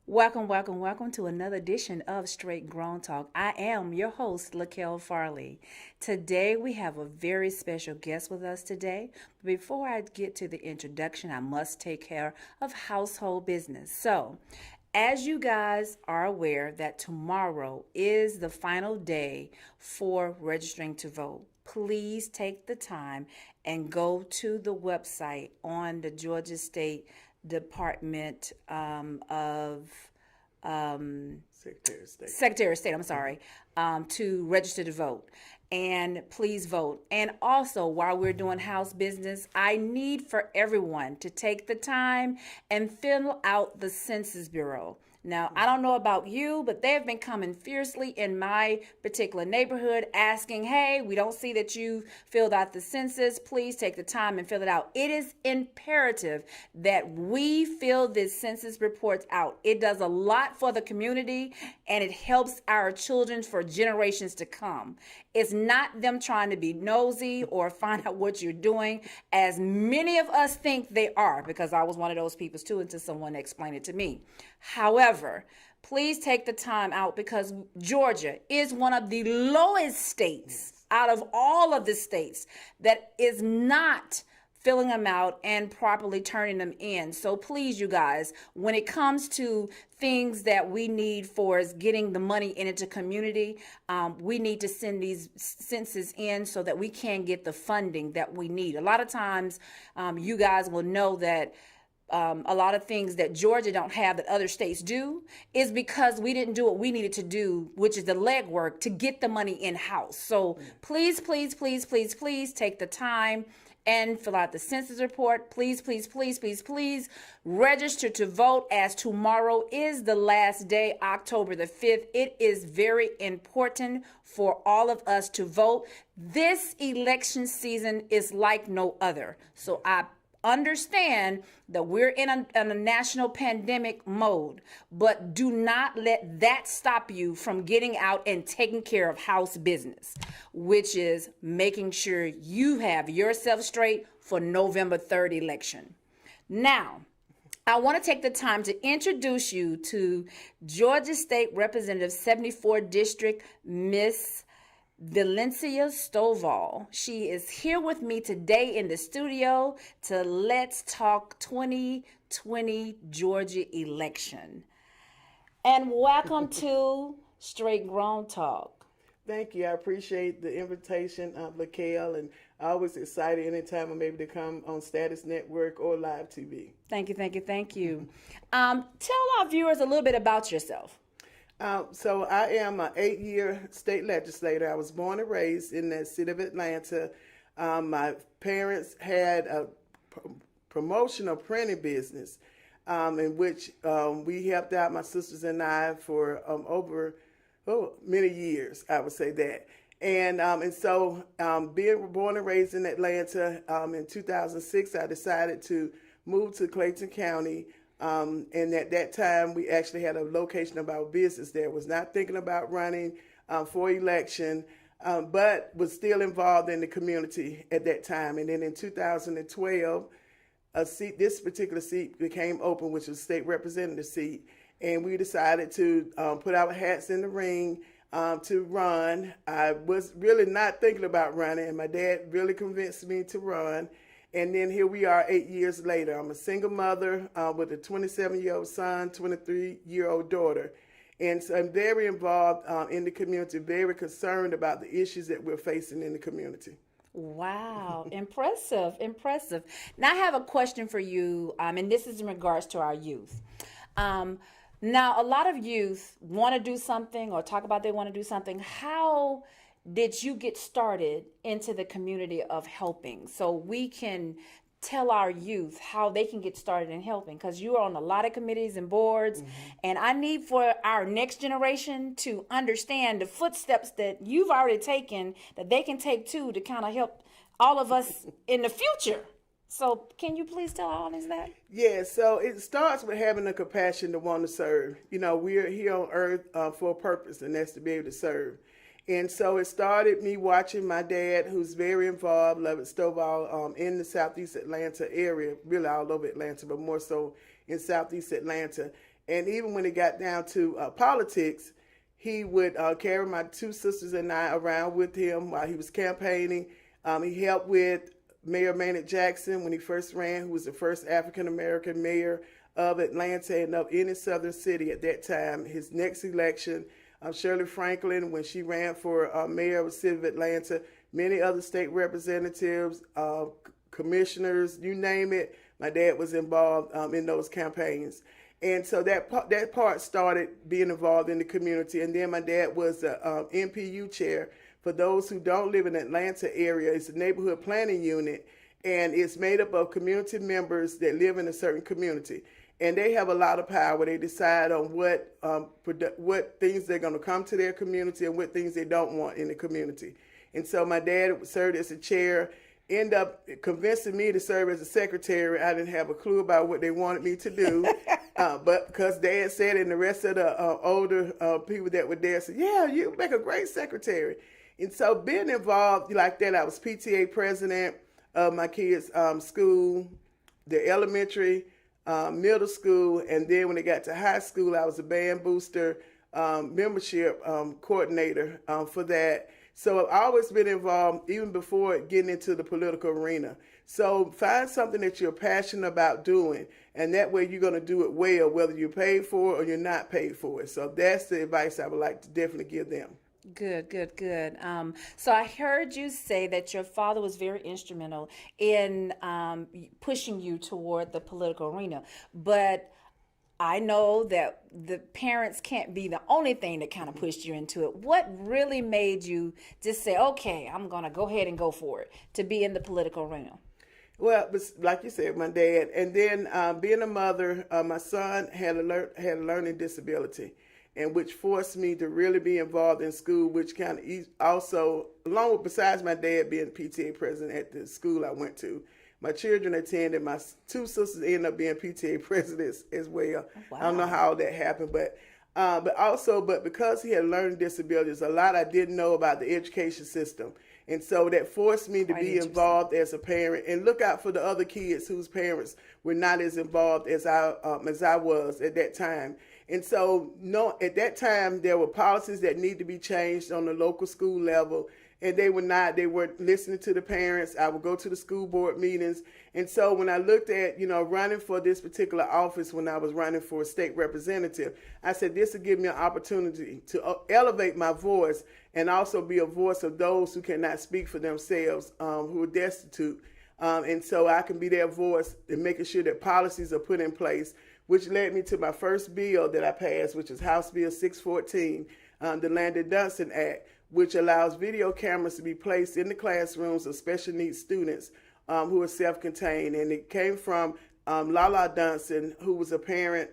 Welcome, welcome, welcome to another edition of Straight Grown Talk. I am your host, Laquel Farley. Today we have a very special guest with us today. Before I get to the introduction, I must take care of household business. So, as you guys are aware that tomorrow is the final day for registering to vote, please take the time and go to the website on the Georgia State Department of Secretary of State, I'm sorry, to register to vote. And please vote. And also, while we're doing house business, I need for everyone to take the time and fill out the Census Bureau. Now, I don't know about you, but they have been coming fiercely in my particular neighborhood asking, hey, we don't see that you filled out the census. Please take the time and fill it out. It is imperative that we fill this census report out. It does a lot for the community and it helps our children for generations to come. It's not them trying to be nosy or find out what you're doing, as many of us think they are, because I was one of those people too until someone explained it to me. However, please take the time out because Georgia is one of the lowest states out of all of the states that is not filling them out and properly turning them in. So please, you guys, when it comes to things that we need for is getting the money into community, we need to send these census in so that we can get the funding that we need. A lot of times, you guys will know that a lot of things that Georgia don't have that other states do is because we didn't do what we needed to do, which is the legwork to get the money in-house. So please, please, please, please, please take the time and fill out the census report. Please, please, please, please, please register to vote, as tomorrow is the last day, October the 5th. It is very important for all of us to vote. This election season is like no other. So I understand that we're in a national pandemic mode, but do not let that stop you from getting out and taking care of house business, which is making sure you have yourself straight for November 3rd election. Now, I want to take the time to introduce you to Georgia State Representative 74 District, Miss Valencia Stovall. She is here with me today in the studio to Let's Talk 2020 Georgia election. And welcome to Straight Grown Talk. Thank you. I appreciate the invitation, Laquel, and I always excited anytime I'm able to come on Status Network or Live TV. Thank you, thank you, thank you. Tell our viewers a little bit about yourself. So I am an 8-year state legislator. I was born and raised in the city of Atlanta. My parents had a promotional printing business in which we helped out, my sisters and I, for over many years, I would say that. And so being born and raised in Atlanta, in 2006, I decided to move to Clayton County. And at that time, we actually had a location of our business there. Was not thinking about running for election, but was still involved in the community at that time. And then in 2012, this particular seat became open, which was state representative seat. And we decided to put our hats in the ring to run. I was really not thinking about running, and my dad really convinced me to run. And then here we are 8 years later. I'm a single mother with a 27-year-old son, 23-year-old daughter. And so I'm very involved in the community, very concerned about the issues that we're facing in the community. Wow, impressive, impressive. Now I have a question for you, and this is in regards to our youth. Now, a lot of youth want to do something or talk about they want to do something. How did you get started into the community of helping so we can tell our youth how they can get started in helping? Because you are on a lot of committees and boards, and I need for our next generation to understand the footsteps that you've already taken that they can take too to kind of help all of us in the future. So can you please tell all of us that? Yeah, so it starts with having the compassion to want to serve. You know, we're here on earth for a purpose, and that's to be able to serve. And so it started me watching my dad, who's very involved, Valencia Stovall, in the Southeast Atlanta area, really all over Atlanta, but more so in Southeast Atlanta. And even when it got down to politics, he would carry my two sisters and I around with him while he was campaigning. He helped with Mayor Maynard Jackson when he first ran, who was the first African-American mayor of Atlanta and of any southern city at that time. His next election, Shirley Franklin, when she ran for mayor of the city of Atlanta, many other state representatives, commissioners, you name it, my dad was involved in those campaigns. And so that part started being involved in the community. And then my dad was the NPU chair. For those who don't live in the Atlanta area, it's a neighborhood planning unit, and it's made up of community members that live in a certain community. And they have a lot of power. They decide on what things they're going to come to their community and what things they don't want in the community. And so my dad served as a chair, ended up convincing me to serve as a secretary. I didn't have a clue about what they wanted me to do. But because Dad said it, and the rest of the older people that were there said, yeah, you make a great secretary. And so being involved like that, I was PTA president of my kids' school, the elementary, middle school, and then when they got to high school, I was a band booster membership coordinator for that. So I've always been involved even before getting into the political arena. So find something that you're passionate about doing, and that way you're going to do it well, whether you're paid for it or you're not paid for it. So that's the advice I would like to definitely give them. Good. So I heard you say that your father was very instrumental in pushing you toward the political arena, but I know that the parents can't be the only thing that kind of pushed you into it. What really made you just say, okay, I'm going to go ahead and go for it, to be in the political arena? Well, like you said, my dad, and then being a mother, my son had a learning disability, and which forced me to really be involved in school, which kind of also, along with, besides my dad being PTA president at the school I went to, my children attended, my two sisters ended up being PTA presidents as well. Wow. I don't know how that happened, but because he had learning disabilities, a lot I didn't know about the education system. And so that forced me to be involved as a parent and look out for the other kids whose parents were not as involved as I was at that time. And so, at that time, there were policies that need to be changed on the local school level, and they weren't listening to the parents. I would go to the school board meetings. And so when I looked at, running for this particular office, when I was running for a state representative, I said, this would give me an opportunity to elevate my voice and also be a voice of those who cannot speak for themselves, who are destitute. And so I can be their voice in making sure that policies are put in place, which led me to my first bill that I passed, which is House Bill 614, the Landon-Dunston Act, which allows video cameras to be placed in the classrooms of special needs students who are self-contained. And it came from Lala Dunston, who is a parent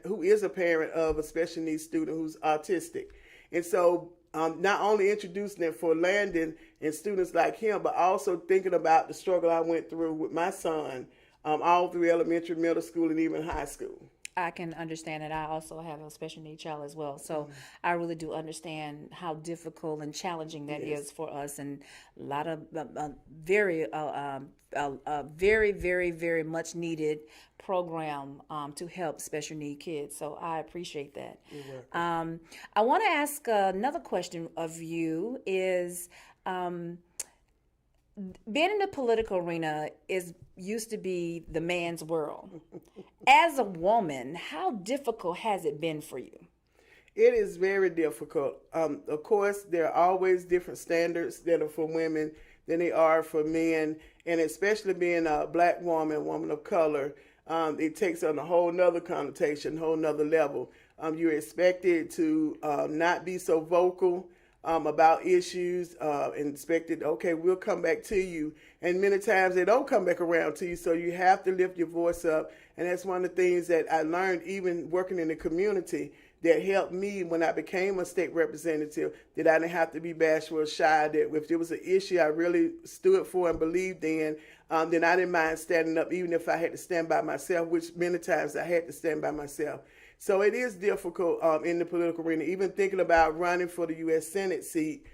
of a special needs student who's autistic. And so not only introducing it for Landon and students like him, but also thinking about the struggle I went through with my son all through elementary, middle school, and even high school. I can understand it. I also have a special needs child as well. So I really do understand how difficult and challenging that is for us, and a lot of very, very much needed program to help special need kids. So I appreciate that. I want to ask another question of you is, being in the political arena used to be the man's world. As a woman, how difficult has it been for you? It is very difficult. Of course, there are always different standards that are for women than they are for men, and especially being a black woman of color, it takes on a whole nother connotation, whole nother level. You're expected to not be so vocal about issues, and expected, okay, we'll come back to you. And many times they don't come back around to you, so you have to lift your voice up. And that's one of the things that I learned even working in the community that helped me when I became a state representative, that I didn't have to be bashful or shy, that if there was an issue I really stood for and believed in, then I didn't mind standing up, even if I had to stand by myself, which many times I had to stand by myself. So it is difficult in the political arena, even thinking about running for the U.S. Senate seat.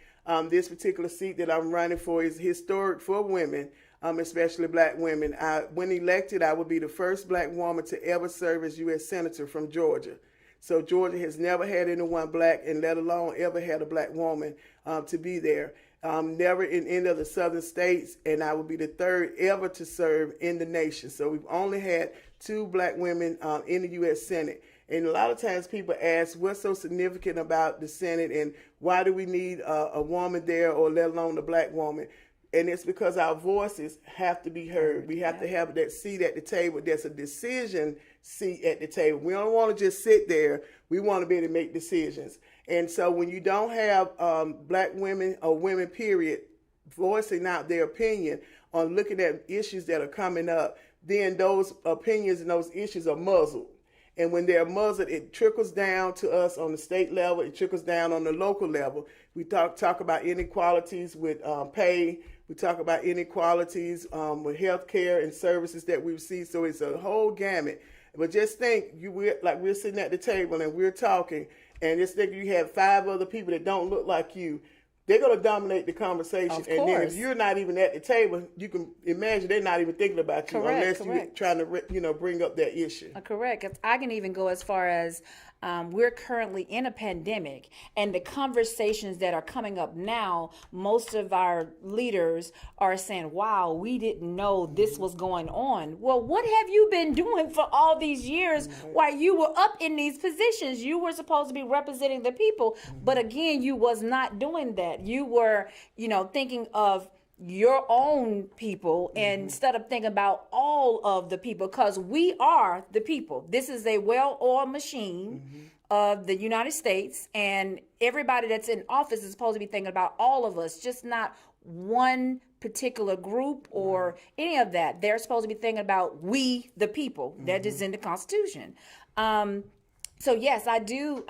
This particular seat that I'm running for is historic for women, especially black women. When elected, I would be the first black woman to ever serve as U.S. Senator from Georgia. So Georgia has never had anyone black, and let alone ever had a black woman to be there. Never in any of the southern states, and I will be the third ever to serve in the nation. So we've only had 2 black women in the U.S. Senate. And a lot of times people ask, what's so significant about the Senate, and why do we need a woman there, or let alone a black woman? And it's because our voices have to be heard. We have to have that seat at the table. There's a decision seat at the table. We don't want to just sit there. We want to be able to make decisions. And so when you don't have black women or women, period, voicing out their opinion on looking at issues that are coming up, then those opinions and those issues are muzzled. And when they're muzzled, it trickles down to us on the state level. It trickles down on the local level. We talk about inequalities with pay. We talk about inequalities with health care and services that we receive. So it's a whole gamut. But just think, we're sitting at the table and we're talking, and just think you have 5 other people that don't look like you. They're going to dominate the conversation. Of and course. then if you're not even at the table, you can imagine they're not even thinking about you unless you're trying to bring up that issue. Correct. I can even go as far as we're currently in a pandemic, and the conversations that are coming up now, most of our leaders are saying, wow, we didn't know this was going on. Well, what have you been doing for all these years while you were up in these positions? You were supposed to be representing the people, but again, you was not doing that. You were, thinking of your own people instead of thinking about all of the people, because we are the people. This is a well-oiled machine of the United States, and everybody that's in office is supposed to be thinking about all of us, just not one particular group or any of that. They're supposed to be thinking about we, the people. That is in the Constitution. So yes, I do,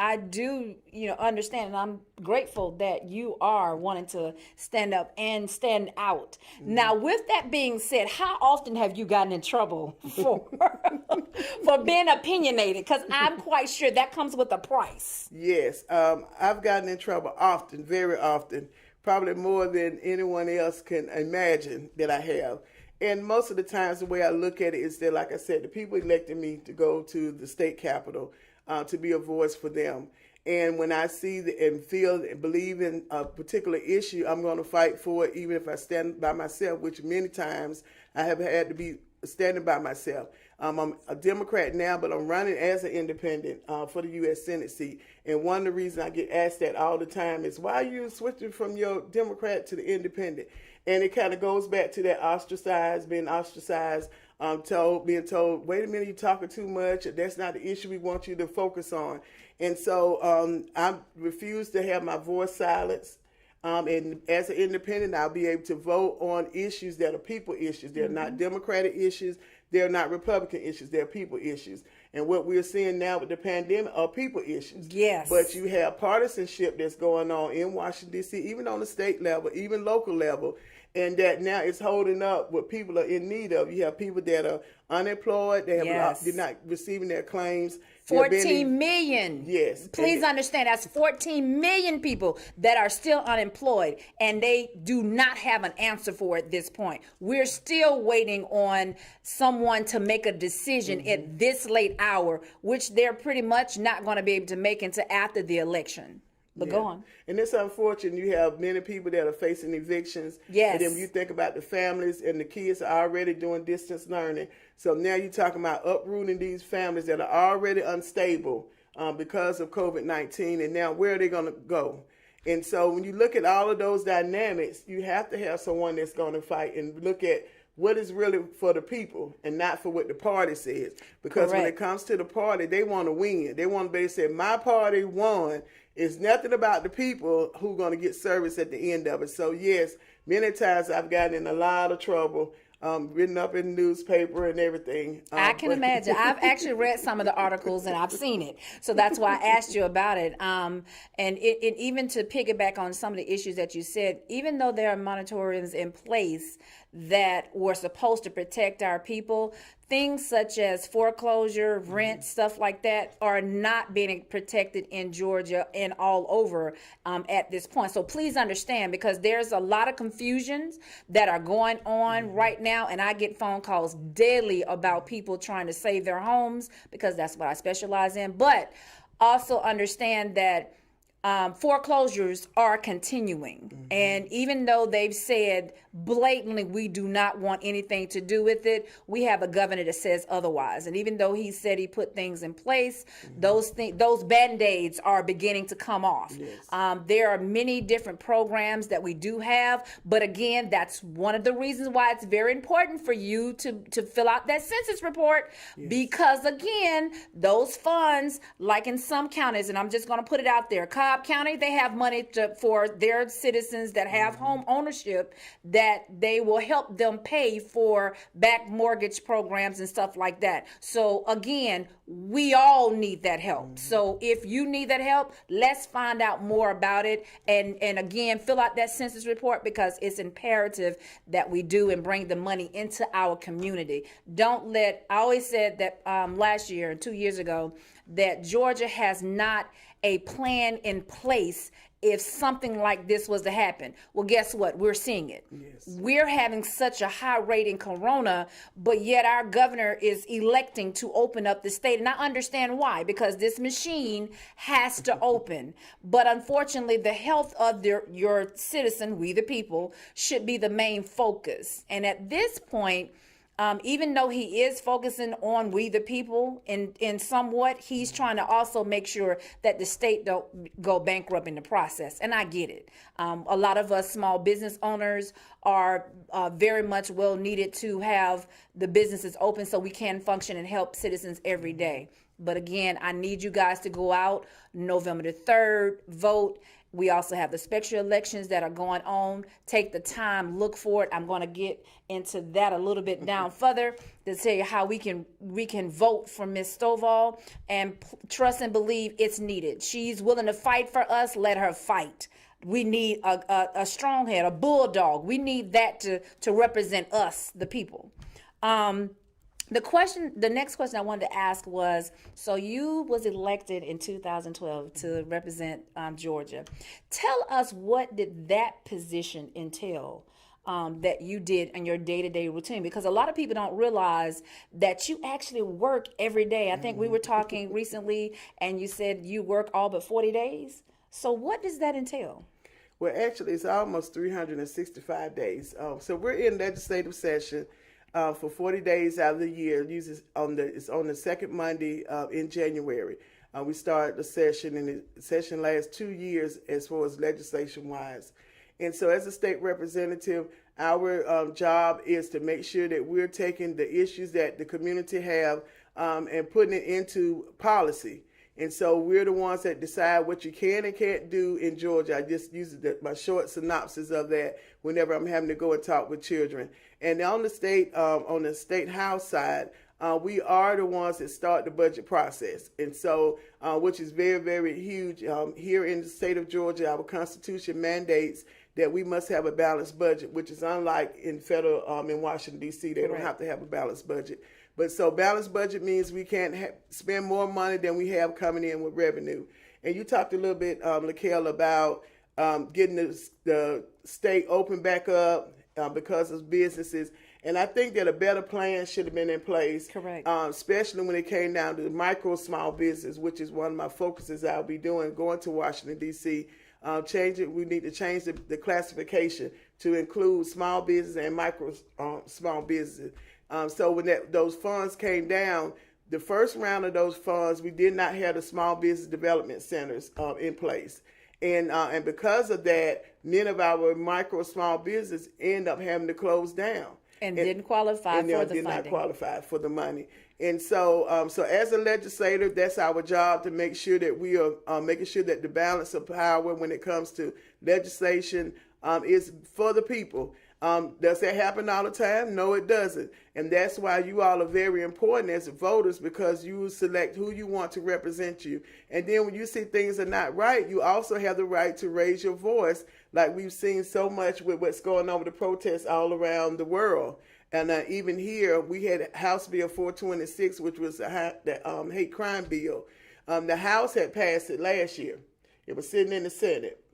understand, and I'm grateful that you are wanting to stand up and stand out. Now, with that being said, how often have you gotten in trouble for being opinionated? Because I'm quite sure that comes with a price. Yes, I've gotten in trouble often, very often, probably more than anyone else can imagine that I have. And most of the times, the way I look at it is that, like I said, the people elected me to go to the state capitol to be a voice for them. And when I see and feel and believe in a particular issue, I'm going to fight for it, even if I stand by myself, which many times I have had to be standing by myself. I'm a Democrat now, but I'm running as an independent for the U.S. Senate seat. And one of the reasons I get asked that all the time is, why are you switching from your Democrat to the independent? And it kind of goes back to that being ostracized, being told, wait a minute, you're talking too much. That's not the issue we want you to focus on. And so I refuse to have my voice silenced. And as an independent, I'll be able to vote on issues that are people issues. They're not Democratic issues. They're not Republican issues. They're people issues. And what we're seeing now with the pandemic are people issues. Yes. But you have partisanship that's going on in Washington, D.C., even on the state level, even local level. And that now it's holding up what people are in need of. You have people that are unemployed. They're not receiving their claims. 14 million. Yes. Please understand, that's 14 million people that are still unemployed, and they do not have an answer for it at this point. We're still waiting on someone to make a decision at this late hour, which they're pretty much not going to be able to make until after the election. But go on. And it's unfortunate. You have many people that are facing evictions. Yes. And then when you think about the families and the kids are already doing distance learning. So now you're talking about uprooting these families that are already unstable because of COVID-19. And now where are they going to go? And so when you look at all of those dynamics, you have to have someone that's going to fight and look at what is really for the people and not for what the party says. Because when it comes to the party, they want to win. They want to be able to say, my party won. It's nothing about the people who are going to get service at the end of it. So, yes, many times I've gotten in a lot of trouble, written up in the newspaper and everything. I can imagine. I've actually read some of the articles and I've seen it. So that's why I asked you about it. And it even to piggyback on some of the issues that you said, even though there are moratoriums in place that were supposed to protect our people, things such as foreclosure, rent, stuff like that are not being protected in Georgia and all over at this point. So please understand, because there's a lot of confusions that are going on right now, and I get phone calls daily about people trying to save their homes, because that's what I specialize in. But also understand that foreclosures are continuing. And even though they've said blatantly we do not want anything to do with it, we have a governor that says otherwise. And even though he said he put things in place, those band-aids are beginning to come off. Yes. There are many different programs that we do have, but again, that's one of the reasons why it's very important for you to fill out that census report. Because again, those funds, like in some counties, and I'm just going to put it out there, Cobb County, they have money for their citizens that have home ownership, that they will help them pay for back mortgage programs and stuff like that. So again, we all need that help. So if you need that help, let's find out more about it. And again, fill out that census report, because it's imperative that we do and bring the money into our community. I always said that last year and 2 years ago, that Georgia has not a plan in place if something like this was to happen. Well, guess what? We're seeing it. Yes. We're having such a high rate in corona, but yet our governor is electing to open up the state. And I understand why, because this machine has to open. But unfortunately, the health of your citizen, we the people, should be the main focus. And at this point, even though he is focusing on we the people in somewhat, he's trying to also make sure that the state don't go bankrupt in the process. And I get it. A lot of us small business owners are very much well needed to have the businesses open so we can function and help citizens every day. But again, I need you guys to go out November the 3rd, vote. We also have the special elections that are going on. Take the time, look for it. I'm going to get into that a little bit down further to tell you how we can vote for Ms. Stovall, and trust and believe it's needed. She's willing to fight for us. Let her fight. We need a strong head, a bulldog. We need that to represent us, the people. The next question I wanted to ask was, so you was elected in 2012 to represent Georgia. Tell us, what did that position entail that you did in your day-to-day routine? Because a lot of people don't realize that you actually work every day. I think we were talking recently, and you said you work all but 40 days. So what does that entail? Well, actually, it's almost 365 days. So we're in legislative session for 40 days out of the year. It's on the second Monday in January. We start the session, and the session lasts 2 years as far as legislation-wise. And so as a state representative, our job is to make sure that we're taking the issues that the community have and putting it into policy. And so we're the ones that decide what you can and can't do in Georgia. I just use my short synopsis of that whenever I'm having to go and talk with children. And on the state house side, we are the ones that start the budget process. And so, which is very, very huge. Here in the state of Georgia, our Constitution mandates that we must have a balanced budget, which is unlike in in Washington, D.C. They don't have to have a balanced budget. But so balanced budget means we can't spend more money than we have coming in with revenue. And you talked a little bit, Laquel, about getting the state open back up because of businesses. And I think that a better plan should have been in place. Correct. Especially when it came down to the micro small business, which is one of my focuses I'll be doing, going to Washington, D.C. We need to change the classification to include small business and micro small businesses. So when those funds came down, the first round of those funds, we did not have the small business development centers in place. And because of that, many of our micro small business end up having to close down. And didn't qualify for the funding. Did not qualify for the money. And so, so as a legislator, that's our job, to make sure that we are making sure that the balance of power when it comes to legislation is for the people. Does that happen all the time? No, it doesn't. And that's why you all are very important as voters, because you select who you want to represent you. And then when you see things are not right, you also have the right to raise your voice, like we've seen so much with what's going on with the protests all around the world. And even here, we had House Bill 426, which was the hate crime bill. The House had passed it last year. It was sitting in the Senate.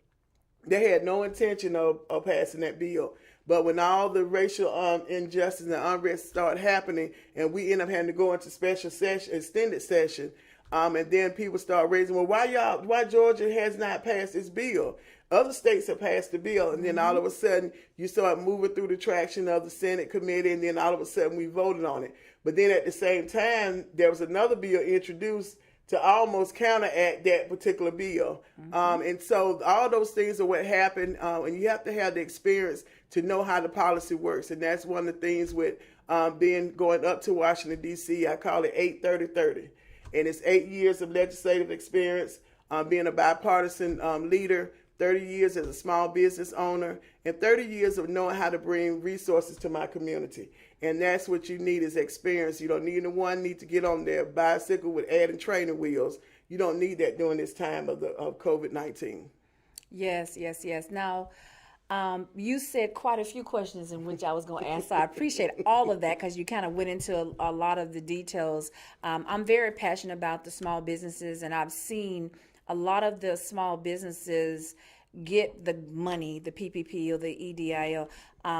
They had no intention of passing that bill. But when all the racial injustice and unrest start happening, and we end up having to go into special session, extended session, And then people start raising, well, why Georgia has not passed this bill? Other states have passed the bill, and then all of a sudden you start moving through the traction of the Senate committee, and then all of a sudden we voted on it. But then at the same time, there was another bill introduced to almost counteract that particular bill. And so all those things are what happened, and you have to have the experience to know how the policy works. And that's one of the things with going up to Washington, D.C., I call it 8-30-30. And it's 8 years of legislative experience, being a bipartisan leader, 30 years as a small business owner, and 30 years of knowing how to bring resources to my community. And that's what you need is experience. You don't need need to get on their bicycle with adding training wheels. You don't need that during this time of COVID-19. Yes. Now, you said quite a few questions in which I was going to ask. So I appreciate all of that because you kind of went into a lot of the details. I'm very passionate about the small businesses, and I've seen a lot of the small businesses get the money, the PPP or the EDIL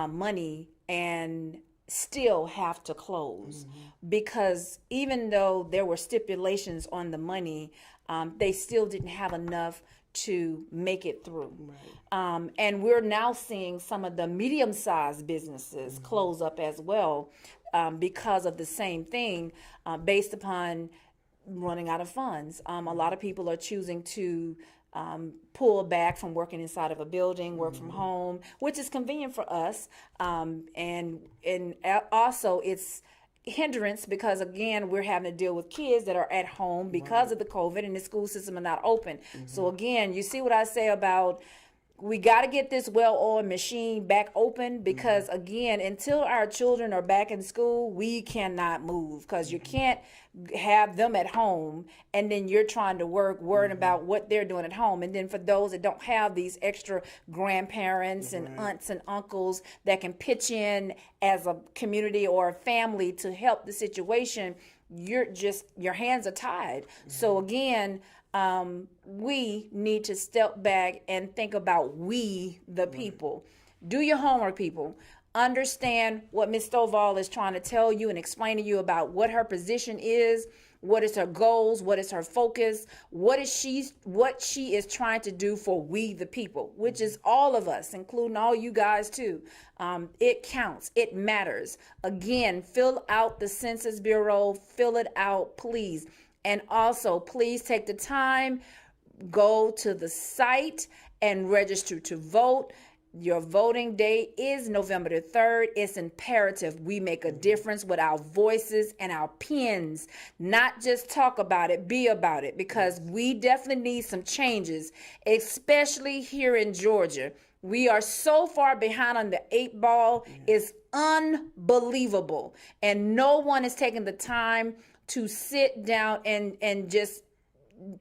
money, and still have to close because even though there were stipulations on the money, they still didn't have enough to make it through. Right. And we're now seeing some of the medium-sized businesses close up as well because of the same thing based upon running out of funds. A lot of people are choosing to pull back from working inside of a building, work from home, which is convenient for us. And also it's hindrance because again we're having to deal with kids that are at home because of the COVID and the school system are not open. So again, you see what I say about we got to get this well-oiled machine back open because again, until our children are back in school, we cannot move because you can't have them at home and then you're trying to worrying about what they're doing at home. And then for those that don't have these extra grandparents and aunts and uncles that can pitch in as a community or a family to help the situation, your hands are tied. So again, we need to step back and think about we, the people. Do your homework, people. Understand what Ms. Stovall is trying to tell you and explain to you about what her position is, what is her goals, what is her focus, what she is trying to do for we, the people, which is all of us, including all you guys too. It counts. It matters. Again, fill out the Census Bureau. Fill it out, please. And also, please take the time, go to the site and register to vote. Your voting day is November the 3rd. It's imperative we make a difference with our voices and our pens. Not just talk about it, be about it, because we definitely need some changes, especially here in Georgia. We are so far behind on the 8 ball. It's unbelievable. And no one is taking the time to sit down and just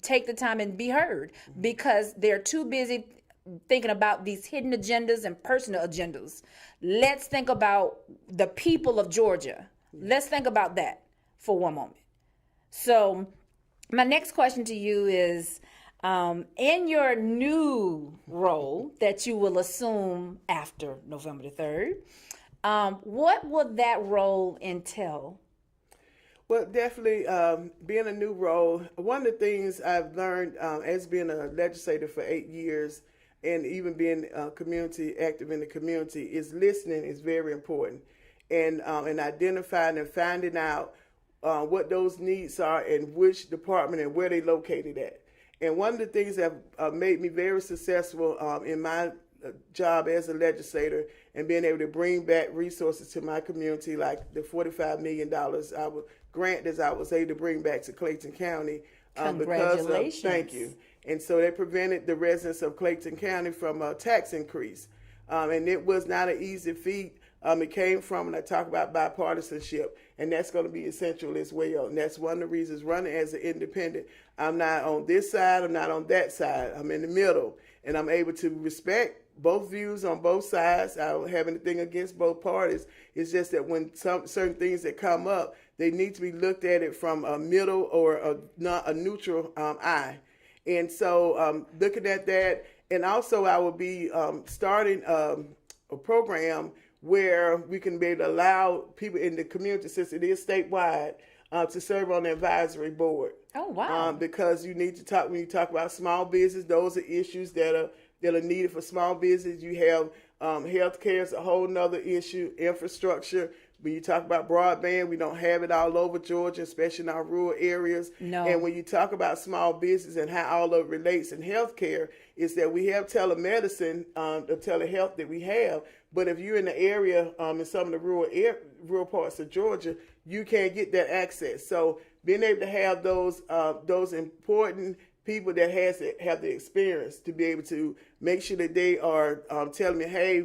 take the time and be heard because they're too busy thinking about these hidden agendas and personal agendas. Let's think about the people of Georgia. Let's think about that for one moment. So my next question to you is, in your new role that you will assume after November the 3rd, what will that role entail? Well, definitely being a new role, one of the things I've learned as being a legislator for 8 years and even being community active in the community is listening is very important. And identifying and finding out what those needs are and which department and where they located at. And one of the things that made me very successful in my job as a legislator and being able to bring back resources to my community, like the $45 million grant that I was able to bring back to Clayton County. Congratulations. Thank you. And so they prevented the residents of Clayton County from a tax increase. And it was not an easy feat. It came from, and I talk about bipartisanship, and that's going to be essential as well. And that's one of the reasons running as an independent. I'm not on this side, I'm not on that side. I'm in the middle, and I'm able to respect both views on both sides. I don't have anything against both parties. It's just that when certain things that come up, they need to be looked at it from a middle or a neutral eye. And so looking at that, and also I will be starting a program where we can be able to allow people in the community, since it is statewide, to serve on the advisory board. Oh, wow. Because you need to talk when you talk about small business. Those are issues that are needed for small business. You have healthcare is a whole nother issue. Infrastructure. When you talk about broadband, we don't have it all over Georgia, especially in our rural areas. No. And when you talk about small business and how all of it relates in healthcare, is that we have telemedicine, the telehealth that we have. But if you're in the area, in some of the rural parts of Georgia, you can't get that access. So being able to have those important people that have the experience to be able to make sure that they are telling me, hey,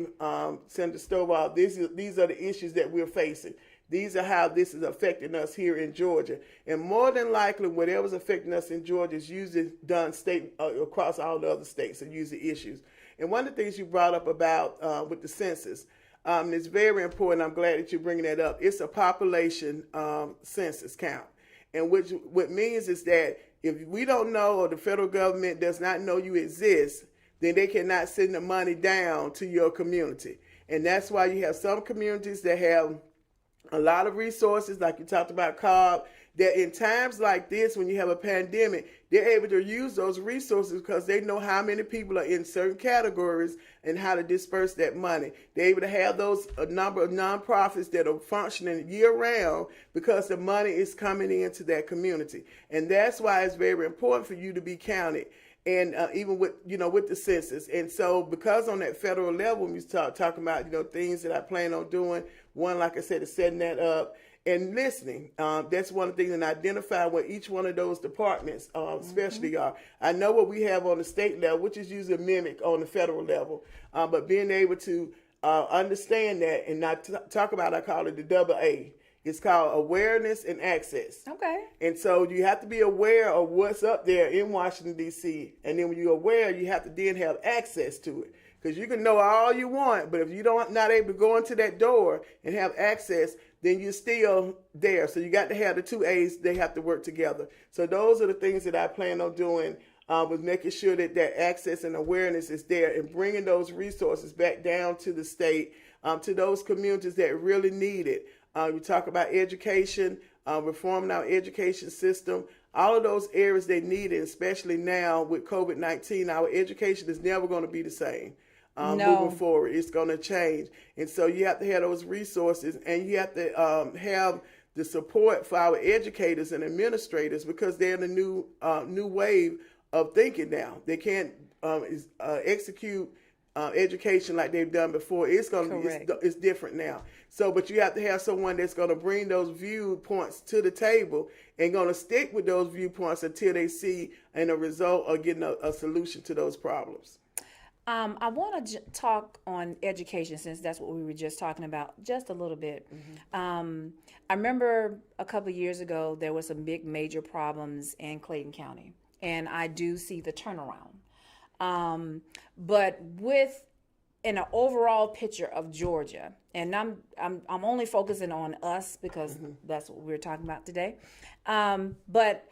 Senator Stovall, these are the issues that we're facing. These are how this is affecting us here in Georgia. And more than likely, whatever's affecting us in Georgia is usually done state across all the other states and usually issues. And one of the things you brought up about with the census, it's very important. I'm glad that you're bringing that up. It's a population census count. And what means is that if we don't know or the federal government does not know you exist, then they cannot send the money down to your community. And that's why you have some communities that have a lot of resources, like you talked about Cobb, that in times like this, when you have a pandemic, they're able to use those resources because they know how many people are in certain categories and how to disperse that money. They're able to have a number of nonprofits that are functioning year round because the money is coming into that community. And that's why it's very important for you to be counted. And even with the census. And so because on that federal level, when we start talking about, things that I plan on doing, one, like I said, is setting that up and listening. That's one of the things, and identify what each one of those departments especially are. I know what we have on the state level, which is usually a mimic on the federal level, but being able to understand that and not talk about, I call it the double A. It's called awareness and access. Okay. And so you have to be aware of what's up there in Washington, D.C. And then when you're aware, you have to then have access to it. Because you can know all you want, but if you not able to go into that door and have access, then you're still there. So you got to have the two A's. They have to work together. So those are the things that I plan on doing, with making sure that access and awareness is there and bringing those resources back down to the state, to those communities that really need it. We talk about education, reforming our education system, all of those areas they need it, especially now with COVID-19. Our education is never going to be the same. Moving forward, it's going to change. And so you have to have those resources, and you have to have the support for our educators and administrators, because they're in the new wave of thinking now. They can't execute education like they've done before. It's different now. So, but you have to have someone that's going to bring those viewpoints to the table and going to stick with those viewpoints until they see a result or getting a solution to those problems. I want to talk on education, since that's what we were just talking about, just a little bit. Mm-hmm. I remember a couple of years ago, there were some big major problems in Clayton County, and I do see the turnaround. But in an overall picture of Georgia, and I'm only focusing on us because that's what we're talking about today. But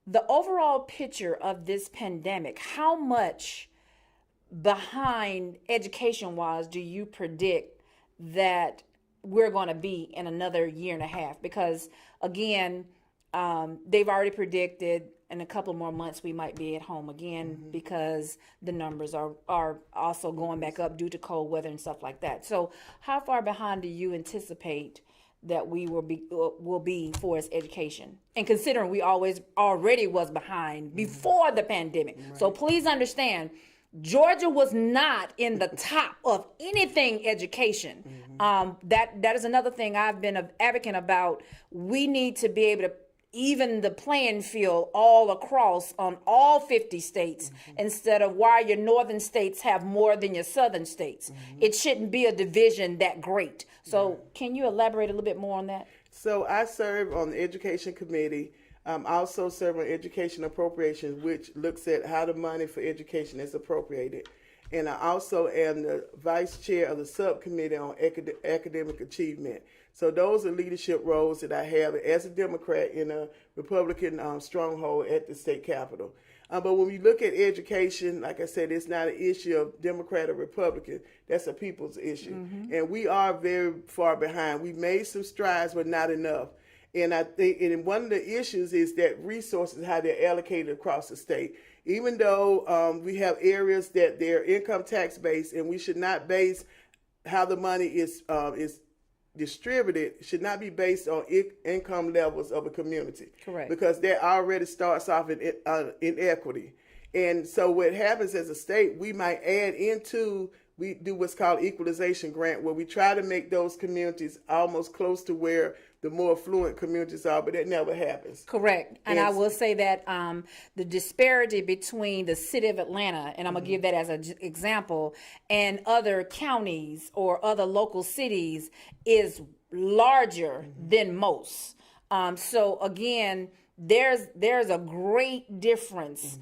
the overall picture of this pandemic, how much behind education-wise do you predict that we're going to be in another year and a half? Because again, they've already predicted in a couple more months we might be at home again, because the numbers are also going back up due to cold weather and stuff like that. So how far behind do you anticipate that we will be for as education? And considering we already was behind before the pandemic. Right. So please understand, Georgia was not in the top of anything education. That is another thing I've been advocating about. We need to be able to even the playing field all across on all 50 states, instead of why your northern states have more than your southern states. It shouldn't be a division that great. So can you elaborate a little bit more on that? So I serve on the education committee. I also serve on education appropriations, which looks at how the money for education is appropriated. And I also am the vice chair of the subcommittee on academic achievement. So those are leadership roles that I have as a Democrat in a Republican stronghold at the state capitol. But when we look at education, like I said, it's not an issue of Democrat or Republican. That's a people's issue. And we are very far behind. We made some strides, but not enough. And I think, and one of the issues is that resources, how they're allocated across the state. Even though we have areas that they're income tax based, and we should not base how the money is distributed, should not be based on income levels of a community. Correct. Because that already starts off in inequity. And so what happens as a state, we might add into, we do what's called equalization grant, where we try to make those communities almost close to where the more affluent communities are, but that never happens. Correct. And I will say that the disparity between the city of Atlanta, and I'm going to give that as an example, and other counties or other local cities is larger than most. So again, there's a great difference,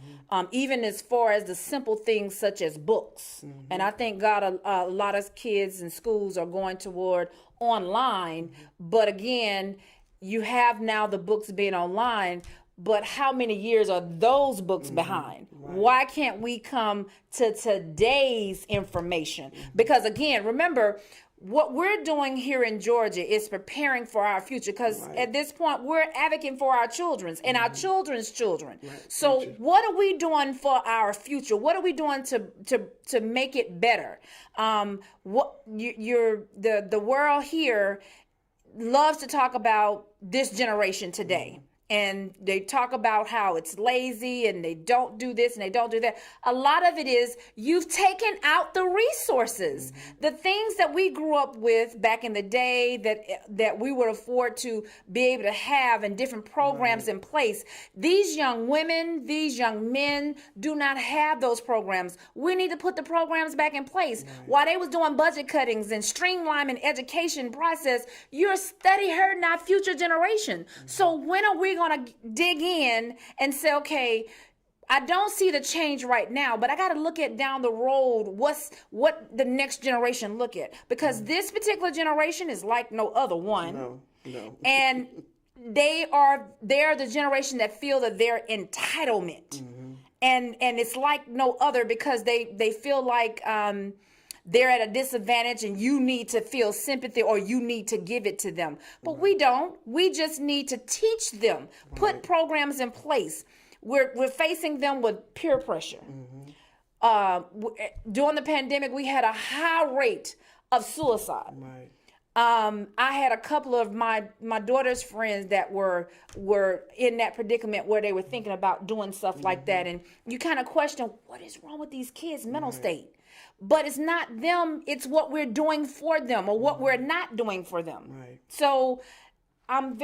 even as far as the simple things such as books. And I thank God a lot of kids and schools are going toward online. But again, you have now the books being online, but how many years are those books behind? Right. Why can't we come to today's information? Because again, remember, what we're doing here in Georgia is preparing for our future, because at this point we're advocating for our children's and our children's children. Right. So what are we doing for our future? What are we doing to make it better? The world here loves to talk about this generation today. And they talk about how it's lazy and they don't do this and they don't do that. A lot of it is you've taken out the resources, the things that we grew up with back in the day that we would afford to be able to have, and different programs in place. These young women, these young men do not have those programs. We need to put the programs back in place. While they was doing budget cuttings and streamlining education process, you're study hurting our future generation. So when are we going to dig in and say, okay, I don't see the change right now, but I got to look at down the road what the next generation look at, because this particular generation is like no other one. No. And they are the generation that feel that their entitlement, and it's like no other, because they feel like they're at a disadvantage and you need to feel sympathy or you need to give it to them. But we don't. We just need to teach them, put programs in place. We're facing them with peer pressure. During the pandemic, we had a high rate of suicide. I had a couple of my daughter's friends that were in that predicament where they were thinking about doing stuff like that. And you kind of question, what is wrong with these kids' mental state? But it's not them, it's what we're doing for them or what we're not doing for them. So I'm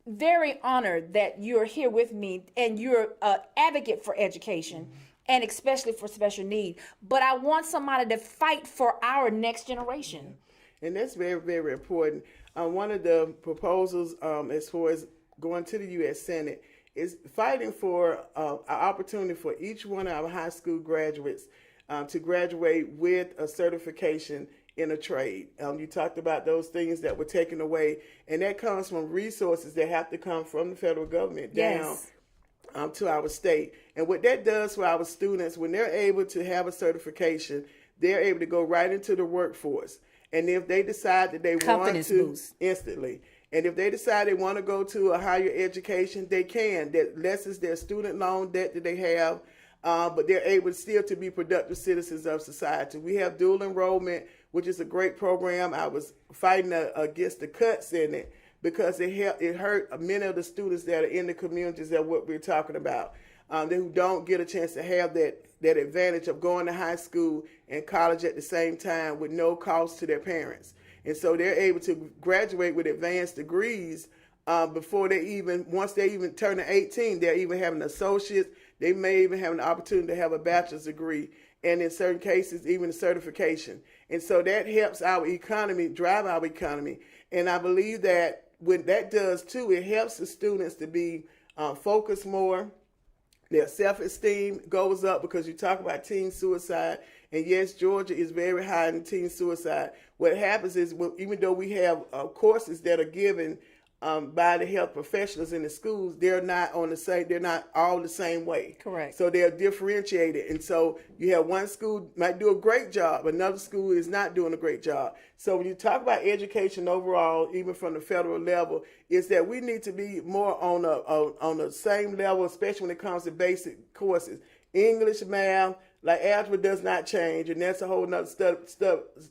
very honored that you're here with me and you're an advocate for education and especially for special need. But I want somebody to fight for our next generation. And that's very, very important. One of the proposals as far as going to the U.S. Senate is fighting for an opportunity for each one of our high school graduates to graduate with a certification in a trade. You talked about those things that were taken away, and that comes from resources that have to come from the federal government down to our state. And what that does for our students, when they're able to have a certification, they're able to go right into the workforce. And if they decide that they want to, boost. Instantly. And if they decide they want to go to a higher education, they can. That lessens their student loan debt that they have. But they're able still to be productive citizens of society. We have dual enrollment, which is a great program. I was fighting against the cuts in it because it hurt many of the students that are in the communities that what we're talking about, who don't get a chance to have that advantage of going to high school and college at the same time with no cost to their parents. And so they're able to graduate with advanced degrees before once they even turn 18, they're even having associates. They may even have an opportunity to have a bachelor's degree, and in certain cases, even a certification. And so that helps our economy, drive our economy. And I believe that what that does too, it helps the students to be focused more. Their self-esteem goes up because you talk about teen suicide. And yes, Georgia is very high in teen suicide. What happens is, even though we have courses that are given by the health professionals in the schools, they're not all the same way. Correct. So they're differentiated. And so you have one school might do a great job, another school is not doing a great job. So when you talk about education overall, even from the federal level, is that we need to be more on the same level, especially when it comes to basic courses. English, math, like algebra does not change, and that's a whole nother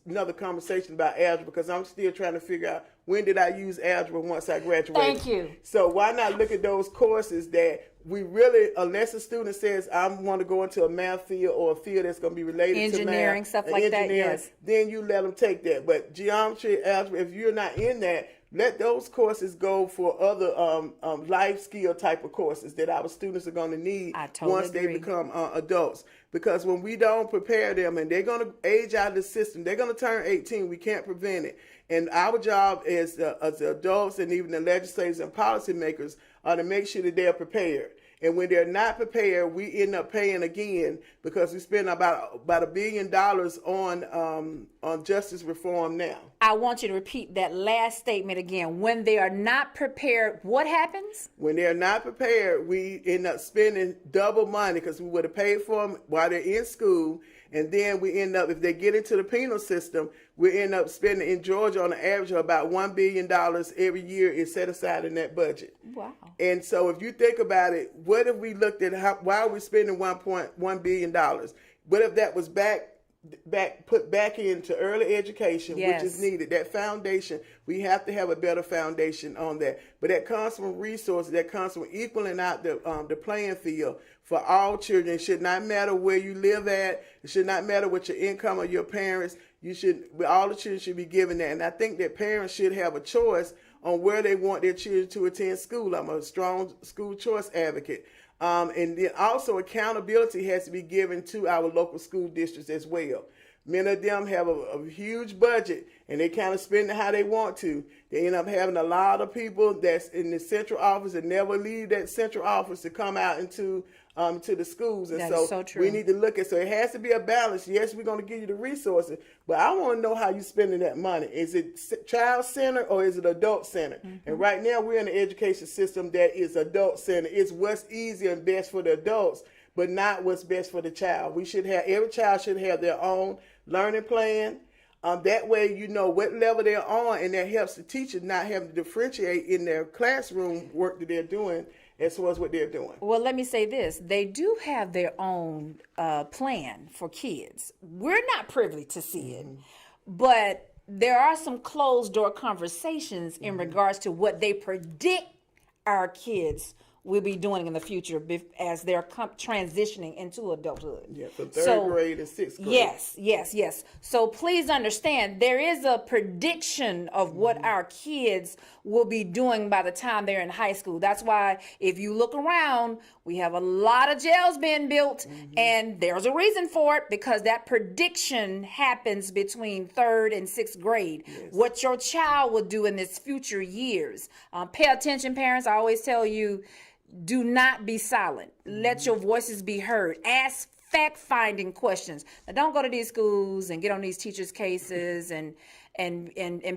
another conversation about algebra, because I'm still trying to figure out when did I use algebra once I graduated. Thank you. So why not look at those courses that we really, unless a student says I want to go into a math field or a field that's going to be related to engineering, math, stuff like that, yes. Then you let them take that. But geometry, algebra, if you're not in that, let those courses go for other life skill type of courses that our students are going to need once they become adults. Because when we don't prepare them and they're going to age out of the system, they're going to turn 18. We can't prevent it. And our job as adults and even the legislators and policymakers are to make sure that they're prepared. And when they're not prepared, we end up paying again, because we spend about $1 billion on justice reform now. I want you to repeat that last statement again. When they are not prepared, what happens? When they're not prepared, we end up spending double money, because we would have paid for them while they're in school. And then we end up, if they get into the penal system, we end up spending in Georgia on an average of about $1 billion every year is set aside in that budget. Wow. And so if you think about it, what if we looked at why are we spending $1.1 billion? What if that was put back into early education, yes, which is needed? That foundation, we have to have a better foundation on that. But that comes from resources, that comes from equaling out the playing field for all children. It should not matter where you live at. It should not matter what your income or your parents. All the children should be given that. And I think that parents should have a choice on where they want their children to attend school. I'm a strong school choice advocate. And then also accountability has to be given to our local school districts as well. Many of them have a huge budget, and they kind of spend it how they want to. They end up having a lot of people that's in the central office and never leave that central office to come out into to the schools. And that is so true. We need to look at, so it has to be a balance. Yes, we're going to give you the resources, but I want to know how you're spending that money. Is it child-centered or is it adult-centered? Mm-hmm. And right now we're in an education system that is adult-centered. It's what's easy and best for the adults, but not what's best for the child. Every child should have their own learning plan. That way you know what level they're on, and that helps the teacher not having to differentiate in their classroom work that they're doing as far as what they're doing. Well, let me say this. They do have their own plan for kids. We're not privy to see it, but there are some closed door conversations in regards to what they predict our kids will be doing in the future as they're transitioning into adulthood. Yeah, from third grade and sixth grade. Yes. So please understand, there is a prediction of what our kids will be doing by the time they're in high school. That's why if you look around, we have a lot of jails being built, and there's a reason for it, because that prediction happens between third and sixth grade. Yes. What your child will do in its future years. Pay attention, parents. I always tell you, do not be silent. Let your voices be heard. Ask fact-finding questions. Now, don't go to these schools and get on these teachers' cases and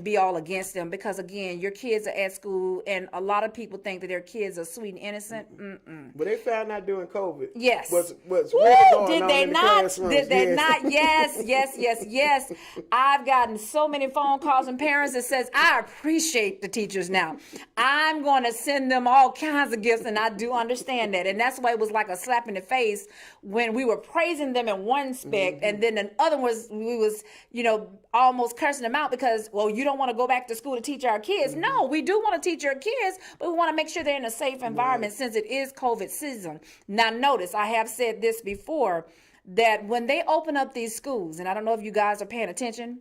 be all against them, because again, your kids are at school, and a lot of people think that their kids are sweet and innocent. But they found out during COVID. Yes. What's really going on they in the not? classrooms. Did they not? Yes. I've gotten so many phone calls from parents that says, I appreciate the teachers now. I'm going to send them all kinds of gifts, and I do understand that. And that's why it was like a slap in the face when we were praising them in one aspect, and then the other was we was almost cursing them out because, well, you don't want to go back to school to teach our kids. No, we do want to teach our kids, but we want to make sure they're in a safe environment since it is COVID season. Now, notice, I have said this before, that when they open up these schools, and I don't know if you guys are paying attention,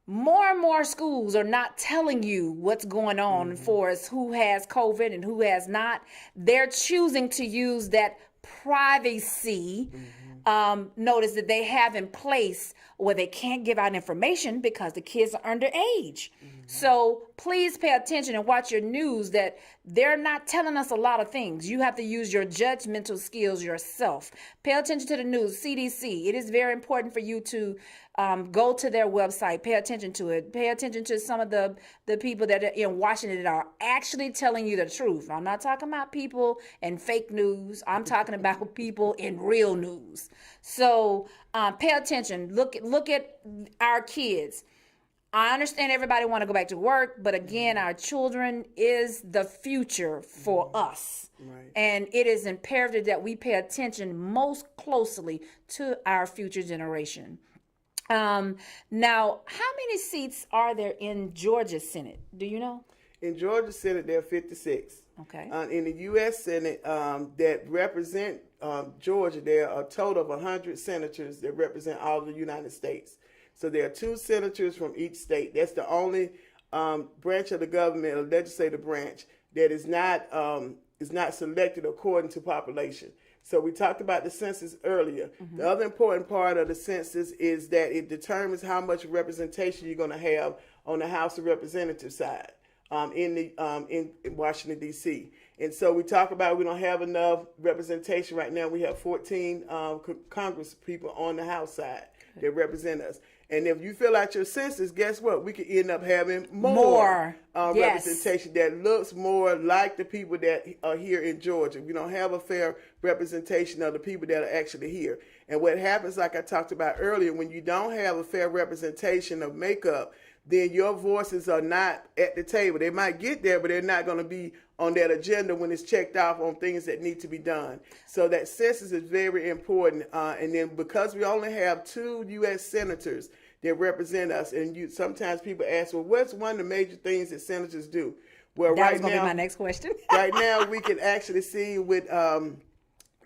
more and more schools are not telling you what's going on for us, who has COVID and who has not. They're choosing to use that privacy notice that they have in place where they can't give out information because the kids are underage. So please pay attention and watch your news, that they're not telling us a lot of things. You have to use your judgmental skills yourself. Pay attention to the news, CDC. It is very important for you to go to their website, pay attention to it, pay attention to some of the people that are in Washington that are actually telling you the truth. I'm not talking about people in fake news. I'm talking about people in real news. So pay attention. Look at our kids. I understand everybody want to go back to work, but again, our children is the future for us. Right. And it is imperative that we pay attention most closely to our future generation. Now, how many seats are there in Georgia Senate? Do you know? In Georgia Senate, there are 56. Okay. In the U.S. Senate that represent Georgia, there are a total of 100 senators that represent all of the United States. So there are 2 senators from each state. That's the only branch of the government, or legislative branch, that is not selected according to population. So we talked about the census earlier. Mm-hmm. The other important part of the census is that it determines how much representation you're going to have on the House of Representatives side in Washington, D.C. And so we talk about we don't have enough representation right now. We have 14 Congress people on the House side that represent us. And if you fill out your census, guess what? We could end up having more representation that looks more like the people that are here in Georgia. We don't have a fair representation of the people that are actually here. And what happens, like I talked about earlier, when you don't have a fair representation of makeup, then your voices are not at the table. They might get there, but they're not going to be on that agenda when it's checked off on things that need to be done. So that census is very important. And then because we only have 2 U.S. senators that represent us, and sometimes people ask, well, what's one of the major things that senators do? Well, that was going to be my next question. Right now, we can actually see with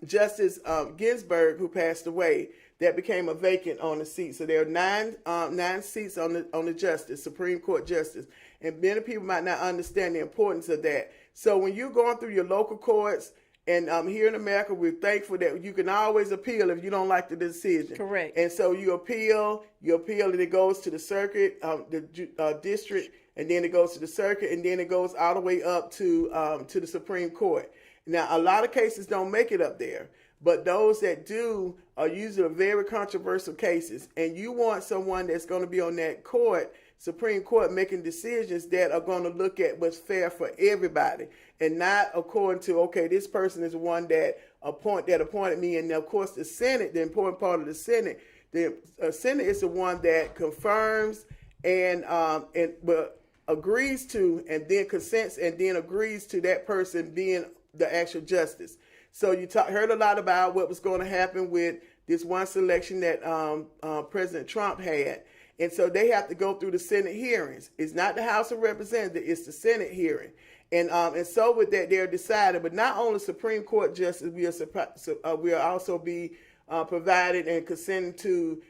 Justice Ginsburg, who passed away, that became a vacant on the seat. So there are 9 seats on the justice, Supreme Court justice. And many people might not understand the importance of that. So when you're going through your local courts, and here in America, we're thankful that you can always appeal if you don't like the decision. Correct. And so you appeal, and it goes to the circuit, the district, and then it goes to the circuit, and then it goes all the way up to the Supreme Court. Now, a lot of cases don't make it up there, but those that do are usually very controversial cases. And you want someone that's going to be on that court, Supreme Court, making decisions that are going to look at what's fair for everybody, and not according to, okay, this person is the one that appointed me. And of course, the Senate, the important part of the Senate is the one that confirms and agrees to, and then consents, and then agrees to that person being the actual justice. So you heard a lot about what was going to happen with this one selection that President Trump had. And so they have to go through the Senate hearings. It's not the House of Representatives, it's the Senate hearing. And so with that, they're decided. But not only Supreme Court justice, we'll also be provided and consenting to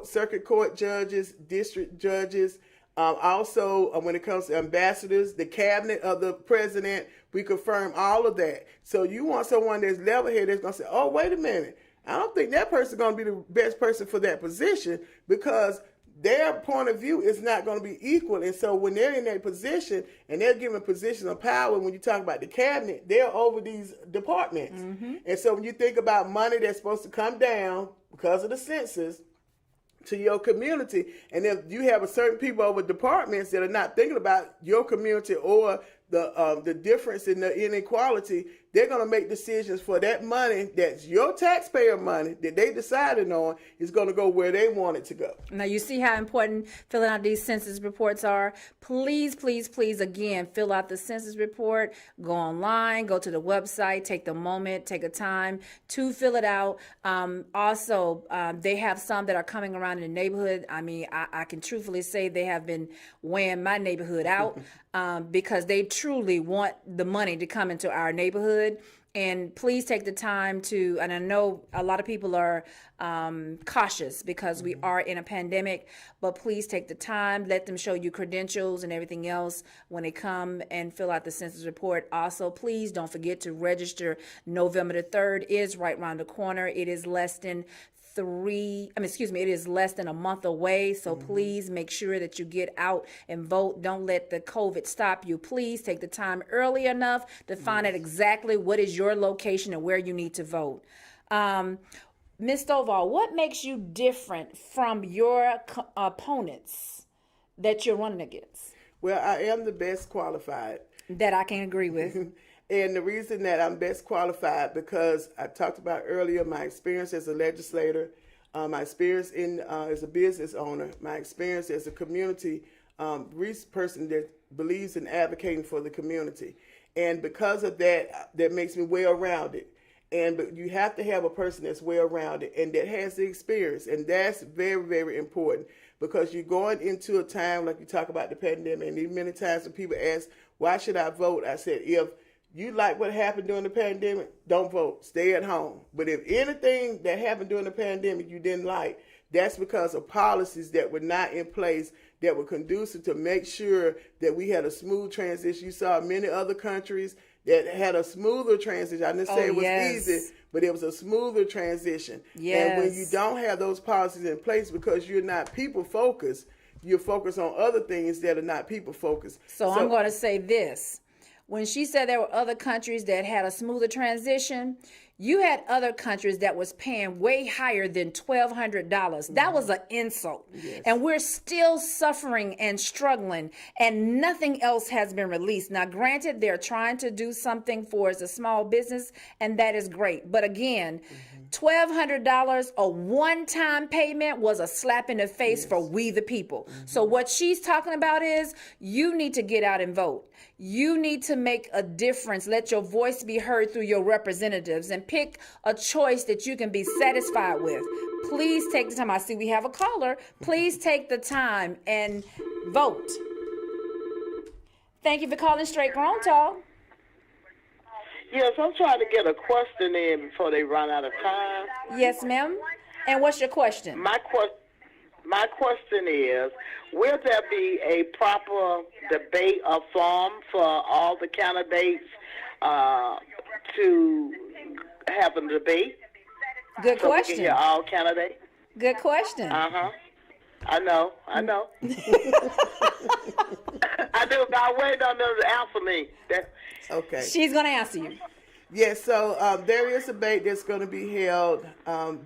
circuit court judges, district judges. Also, when it comes to ambassadors, the cabinet of the president, we confirm all of that. So you want someone that's level-headed that's going to say, oh, wait a minute, I don't think that person's going to be the best person for that position, because their point of view is not going to be equal. And so when they're in that position and they're given positions of power, when you talk about the cabinet, they're over these departments. Mm-hmm. And so when you think about money that's supposed to come down because of the census to your community, and if you have a certain people over departments that are not thinking about your community or the difference in the inequality, they're going to make decisions for that money that's your taxpayer money that they decided on is going to go where they want it to go. Now, you see how important filling out these census reports are. Please, please, please, again, fill out the census report. Go online, go to the website, take the moment, take a time to fill it out. Also, they have some that are coming around in the neighborhood. I mean, I can truthfully say they have been weighing my neighborhood out because they truly want the money to come into our neighborhood. And please take the time to, and I know a lot of people are cautious because we are in a pandemic, but please take the time, let them show you credentials and everything else when they come and fill out the census report. Also, please don't forget to register. November the 3rd is right around the corner. It is less than it is less than a month away. So please make sure that you get out and vote. Don't let the COVID stop you. Please take the time early enough to find out exactly what is your location and where you need to vote. Ms. Stovall, what makes you different from your opponents that you're running against? Well, I am the best qualified. That I can agree with. And the reason that I'm best qualified, because I talked about earlier my experience as a legislator, my experience as a business owner, my experience as a community person that believes in advocating for the community. And because of that, that makes me well-rounded. But you have to have a person that's well-rounded and that has the experience. And that's very, very important, because you're going into a time like you talk about the pandemic. And many times when people ask, why should I vote? I said, if you like what happened during the pandemic, don't vote. Stay at home. But if anything that happened during the pandemic you didn't like, that's because of policies that were not in place that were conducive to make sure that we had a smooth transition. You saw many other countries that had a smoother transition. I didn't say it was easy, but it was a smoother transition. Yes. And when you don't have those policies in place because you're not people-focused, you're focused on other things that are not people-focused. So I'm going to say this. When she said there were other countries that had a smoother transition, you had other countries that was paying way higher than $1,200. That was an insult. Yes. And we're still suffering and struggling, and nothing else has been released. Now, granted, they're trying to do something for us, a small business, and that is great. But again, $1,200, a one-time payment, was a slap in the face for we the people. So what she's talking about is you need to get out and vote. You need to make a difference. Let your voice be heard through your representatives and pick a choice that you can be satisfied with. Please take the time. I see we have a caller. Please take the time and vote. Thank you for calling Straight Grown Talk. Yes, I'm trying to get a question in before they run out of time. Yes, ma'am. And what's your question? My question is, will there be a proper debate or forum for all the candidates to have a debate? Good so question. We can hear all candidates? Good question. Uh-huh. I know. I do. I'm waiting on them to answer me. Okay. She's going to answer you. Yes, so there is a debate that's going to be held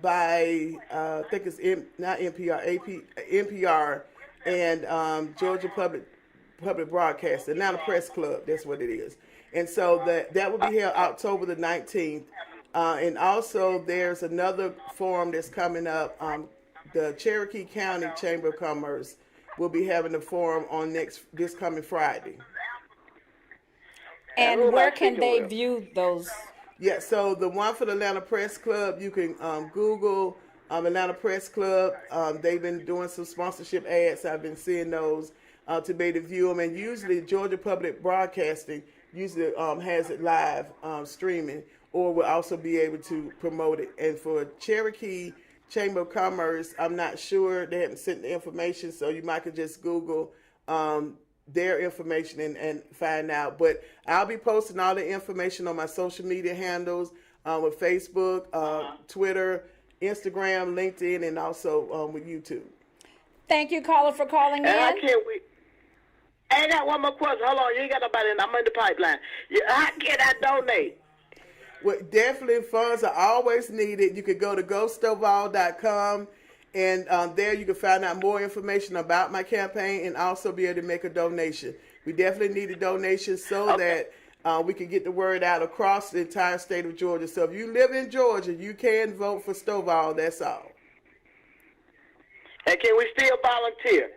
by, I think it's not NPR, NPR and Georgia Public Broadcast, Atlanta Press Club, that's what it is. And so that will be held October the 19th. And also there's another forum that's coming up. The Cherokee County Chamber of Commerce will be having a forum on this coming Friday. And where can they view those? Yeah, so the one for the Atlanta Press Club, you can Google Atlanta Press Club. They've been doing some sponsorship ads. I've been seeing those to be able to view them. And usually Georgia Public Broadcasting usually has it live streaming, or will also be able to promote it. And for Cherokee Chamber of Commerce, I'm not sure. They haven't sent the information, so you might could just Google their information and find out. But I'll be posting all the information on my social media handles with Facebook, Twitter, Instagram, LinkedIn, and also with YouTube. Thank you, caller, for calling in. And I can't wait. I got one more question. Hold on, you ain't got nobody in. I'm in the pipeline. How can I donate? Well, definitely funds are always needed. You could go to GoStovall.com. And there you can find out more information about my campaign and also be able to make a donation. We definitely need a donation so that we can get the word out across the entire state of Georgia. So if you live in Georgia, you can vote for Stovall. That's all. And can we still volunteer?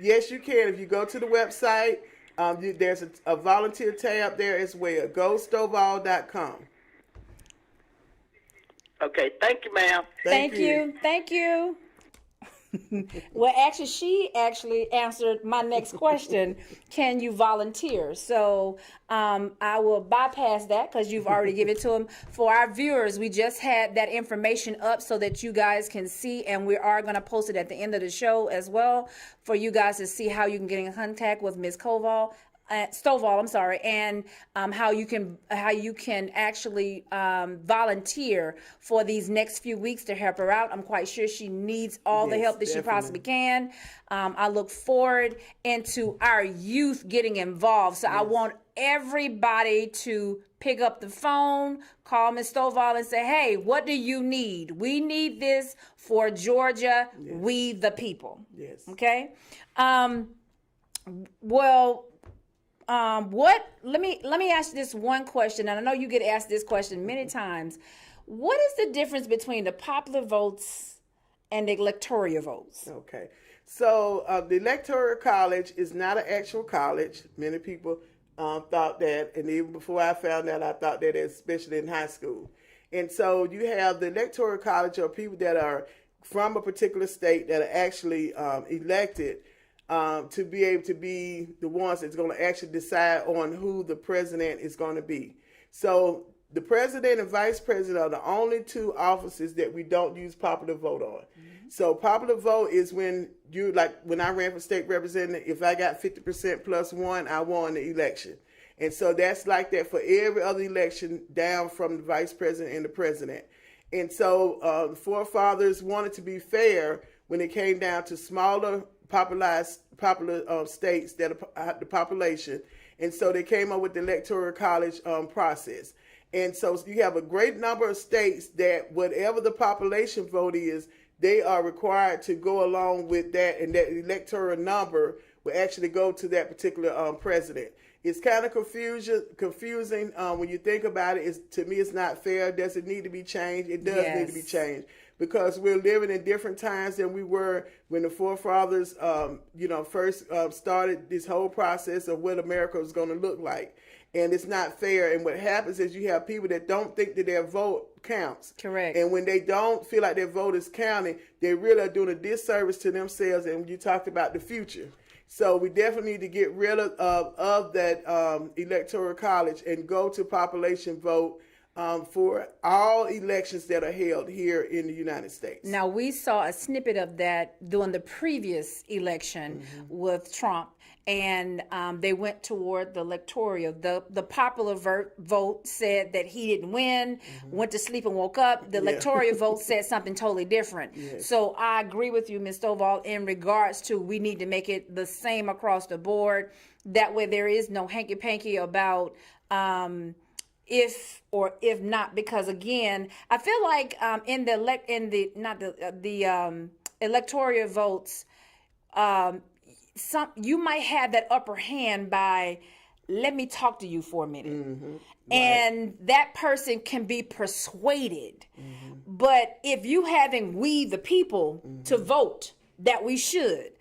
Yes, you can. If you go to the website, there's a volunteer tab there as well. GoStovall.com. Okay, thank you, ma'am. Thank you. Well, actually, she answered my next question. Can you volunteer? So I will bypass that because you've already given it to them. For our viewers, we just had that information up so that you guys can see, and we are going to post it at the end of the show as well for you guys to see how you can get in contact with Ms. Stovall. Stovall, I'm sorry, and how you can actually volunteer for these next few weeks to help her out. I'm quite sure she needs all the Yes, help that she definitely. possibly can. I look forward into our youth getting involved. So I want everybody to pick up the phone, call Ms. Stovall and say, hey, what do you need? We need this for Georgia, we the people. Yes. Okay? Let me ask you this one question, and I know you get asked this question many times. What is the difference between the popular votes and the electoral votes? Okay. So the Electoral College is not an actual college. Many people thought that, and even before I found out, I thought that, especially in high school. And so you have the Electoral College, or people that are from a particular state that are actually elected to be able to be the ones that's going to actually decide on who the president is going to be. So the president and vice president are the only two offices that we don't use popular vote on. Mm-hmm. So popular vote is when when I ran for state representative, if I got 50% plus one, I won the election. And so that's like that for every other election down from the vice president and the president. And so the forefathers wanted to be fair when it came down to smaller popular states that are the population. And so they came up with the Electoral College process. And so you have a great number of states that whatever the population vote is, they are required to go along with that, and that electoral number will actually go to that particular president. It's kind of confusing when you think about it. To me, it's not fair. Does it need to be changed? It does need to be changed, because we're living in different times than we were when the forefathers, first started this whole process of what America was going to look like. And it's not fair. And what happens is you have people that don't think that their vote counts. Correct. And when they don't feel like their vote is counting, they really are doing a disservice to themselves. And you talked about the future. So we definitely need to get rid of that Electoral College and go to population vote for all elections that are held here in the United States. Now, we saw a snippet of that during the previous election with Trump, and they went toward the electoral. The popular vote said that he didn't win, went to sleep and woke up. The electoral vote said something totally different. Yes. So I agree with you, Ms. Stovall, in regards to we need to make it the same across the board. That way there is no hanky-panky about if or if not, because again, I feel like in the electoral votes, you might have that upper hand by, let me talk to you for a minute. Mm-hmm. Right. And that person can be persuaded. Mm-hmm. But if you having we the people to vote that we should,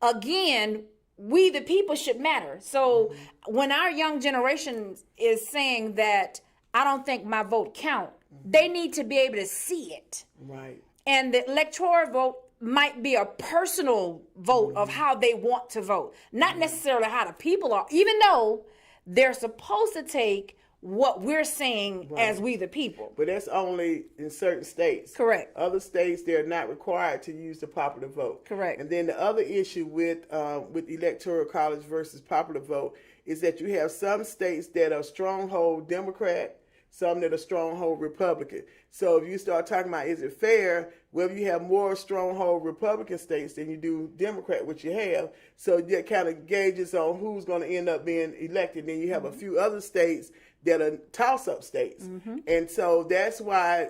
again, we the people should matter. So when our young generation is saying that I don't think my vote count, they need to be able to see it. Right. And the electoral vote might be a personal vote of how they want to vote, not necessarily how the people are, even though they're supposed to take what we're saying as we the people. But that's only in certain states. Correct. Other states, they're not required to use the popular vote. Correct. And then the other issue with Electoral College versus popular vote is that you have some states that are stronghold Democrat, some that are stronghold Republican. So if you start talking about is it fair, well, you have more stronghold Republican states than you do Democrat, which you have. So that kind of gauges on who's going to end up being elected. Then you have a few other states that are toss-up states. And so that's why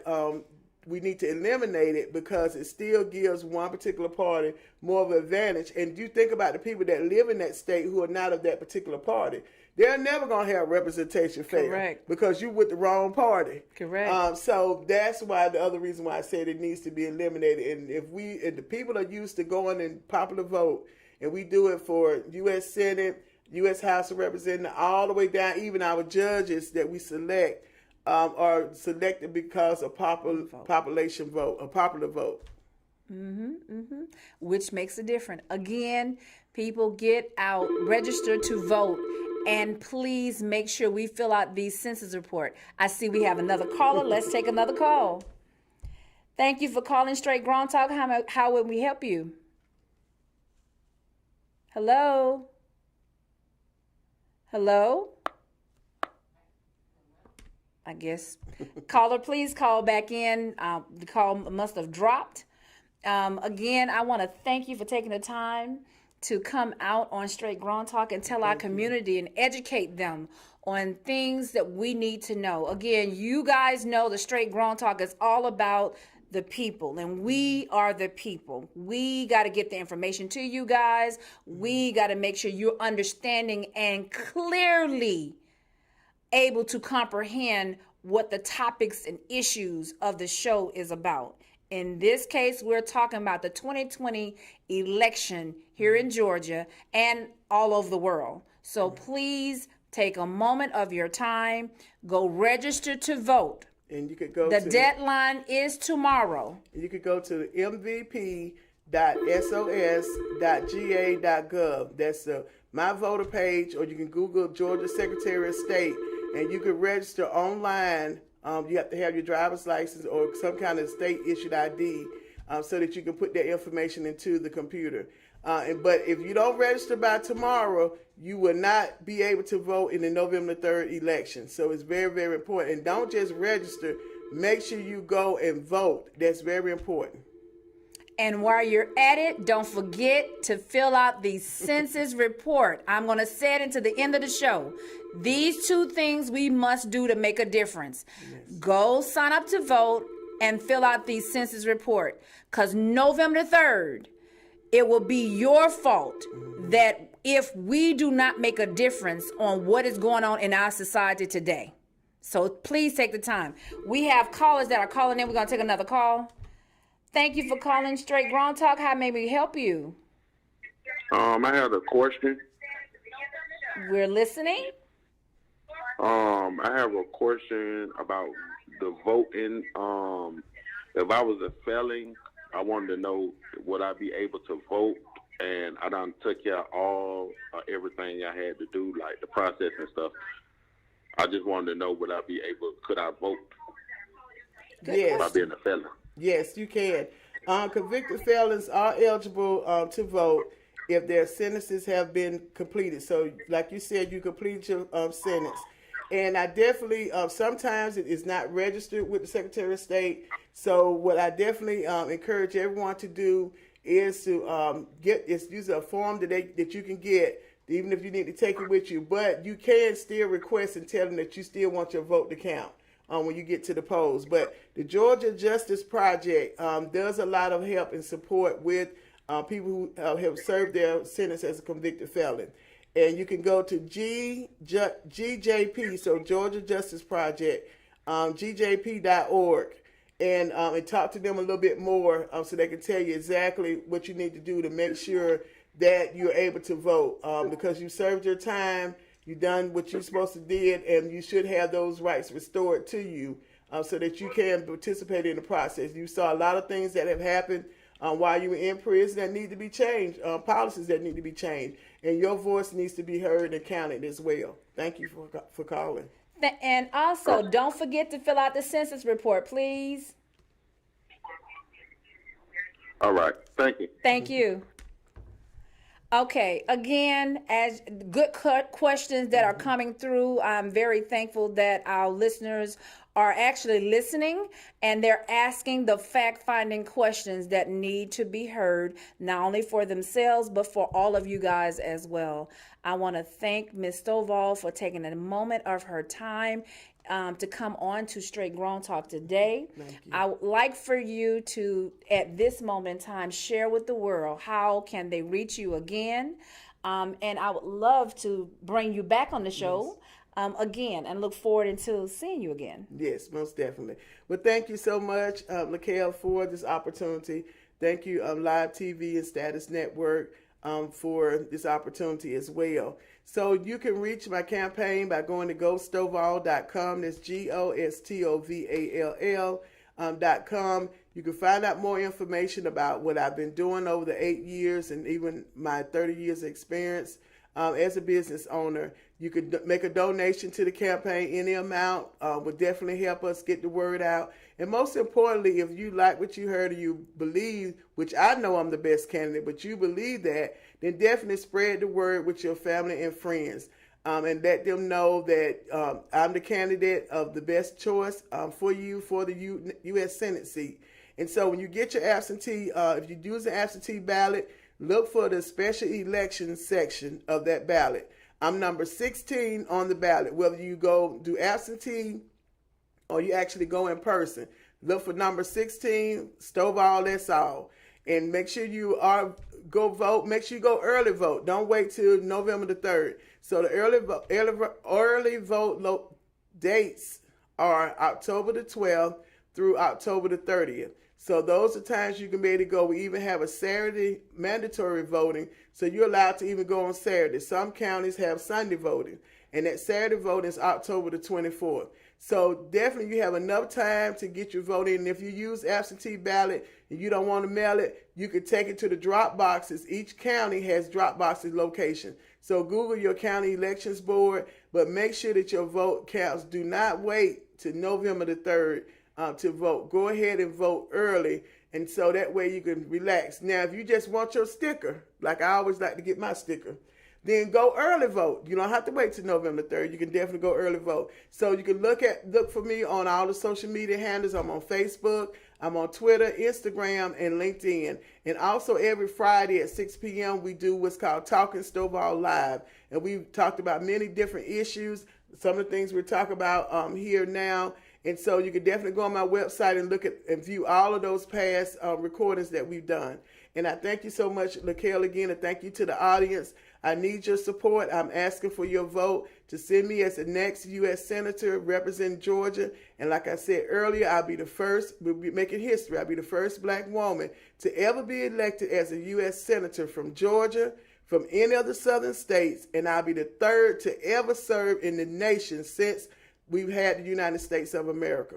we need to eliminate it, because it still gives one particular party more of an advantage. And you think about the people that live in that state who are not of that particular party. They're never going to have representation fair. Correct. Because you with the wrong party. Correct. So that's why the other reason why I said it needs to be eliminated. And if the people are used to going in popular vote, and we do it for U.S. Senate, U.S. House of Representatives, all the way down, even our judges that we select are selected because of population vote, a popular vote. Which makes a difference. Again, people get out, register to vote, and please make sure we fill out these census report. I see we have another caller. Let's take another call. Thank you for calling Straight Grown Talk. How would we help you? Hello? Hello? I guess. Caller, please call back in. The call must have dropped. Again, I want to thank you for taking the time to come out on Straight Grown Talk and tell our community and educate them on things that we need to know. Again, you guys know the Straight Grown Talk is all about the people, and we are the people. We got to get the information to you guys. We got to make sure you're understanding and clearly able to comprehend what the topics and issues of the show is about. In this case, we're talking about the 2020 election here in Georgia and all over the world. So please take a moment of your time, go register to vote. And you could go The deadline is tomorrow. You could go to mvp.sos.ga.gov. That's the My Voter page, or you can Google Georgia Secretary of State, and you can register online. You have to have your driver's license or some kind of state-issued ID so that you can put that information into the computer. But if you don't register by tomorrow, you will not be able to vote in the November 3rd election. So it's very, very important. And don't just register. Make sure you go and vote. That's very important. And while you're at it, don't forget to fill out the census report. I'm going to say it until the end of the show. These two things we must do to make a difference. Yes. Go sign up to vote and fill out the census report. Because November 3rd, it will be your fault that if we do not make a difference on what is going on in our society today. So please take the time. We have callers that are calling in. We're going to take another call. Thank you for calling Straight Grown Talk. How may we help you? I had a question. We're listening. I have a question about the voting. If I was a felon, I wanted to know, would I be able to vote? And I done took care of all everything I had to do, like the process and stuff. I just wanted to know, could I vote? Yes. By being a felon? Yes, you can. Convicted felons are eligible to vote if their sentences have been completed. So, like you said, you completed your sentence. And I definitely, sometimes it is not registered with the Secretary of State. So what I definitely encourage everyone to do is to use a form that you can get, even if you need to take it with you. But you can still request and tell them that you still want your vote to count when you get to the polls. But the Georgia Justice Project does a lot of help and support with people who have served their sentence as a convicted felon. And you can go to GJP, so Georgia Justice Project, gjp.org, and talk to them a little bit more so they can tell you exactly what you need to do to make sure that you're able to vote because you served your time, you've done what you're supposed to did, and you should have those rights restored to you so that you can participate in the process. You saw a lot of things that have happened while you were in prison that need to be changed, policies that need to be changed, and your voice needs to be heard and counted as well. Thank you for calling. And also, don't forget to fill out the census report, please. All right. Thank you. Thank you. Okay, again, as good questions that are coming through, I'm very thankful that our listeners are actually listening and they're asking the fact-finding questions that need to be heard, not only for themselves, but for all of you guys as well. I want to thank Ms. Stovall for taking a moment of her time to come on to Straight Grown Talk today. I would like for you to, at this moment in time, share with the world how can they reach you again. And I would love to bring you back on the show again and look forward to seeing you again. Yes, most definitely. Well, thank you so much, Laquel, for this opportunity. Thank you, Live TV and Status Network, for this opportunity as well. So you can reach my campaign by going to gostovall.com. That's GOSTOVALL.com. You can find out more information about what I've been doing over the 8 years and even my 30 years of experience as a business owner. You could make a donation to the campaign. Any amount would definitely help us get the word out. And most importantly, if you like what you heard or you believe, which I know I'm the best candidate, but you believe that, then definitely spread the word with your family and friends. and let them know that I'm the candidate of the best choice for you for the U.S. Senate seat. And so when you get your absentee, if you use an absentee ballot, look for the special elections section of that ballot. I'm number 16 on the ballot. Whether you go do absentee or you actually go in person, look for number 16, Stovall, that's all. And make sure you go vote. Make sure you go early vote. Don't wait till November the 3rd. So the early vote dates are October the 12th through October the 30th. So those are times you can be able to go. We even have a Saturday mandatory voting, so you're allowed to even go on Saturday. Some counties have Sunday voting, and that Saturday voting is October the 24th. So definitely you have enough time to get your vote in. And if you use absentee ballot and you don't want to mail it, you can take it to the drop boxes. Each county has drop boxes location. So Google your county elections board, but make sure that your vote counts. Do not wait till November the 3rd. To vote. Go ahead and vote early, and so that way you can relax. Now, if you just want your sticker, like I always like to get my sticker, then go early vote. You don't have to wait till November 3rd. You can definitely go early vote. So you can look for me on all the social media handles. I'm on Facebook, I'm on Twitter, Instagram, and LinkedIn. And also every Friday at 6 p.m. we do what's called Talking Stovall Live, and we've talked about many different issues. Some of the things we're talking about here now. And so you can definitely go on my website and look at and view all of those past recordings that we've done. And I thank you so much, LaKel, again, and thank you to the audience. I need your support. I'm asking for your vote to send me as the next U.S. Senator representing Georgia. And like I said earlier, I'll be the first, we'll be making history. I'll be the first black woman to ever be elected as a U.S. Senator from Georgia, from any of the southern states. And I'll be the third to ever serve in the nation since we've had the United States of America.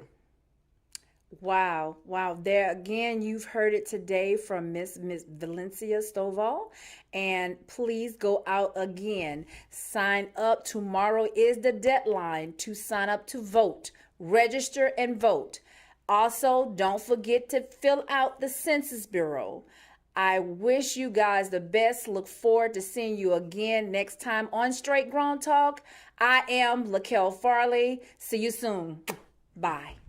Wow. There again, you've heard it today from Miss Valencia Stovall. And please go out again. Sign up. Tomorrow is the deadline to sign up to vote. Register and vote. Also, don't forget to fill out the Census Bureau. I wish you guys the best. Look forward to seeing you again next time on Straight Grown Talk. I am LaKel Farley. See you soon. Bye.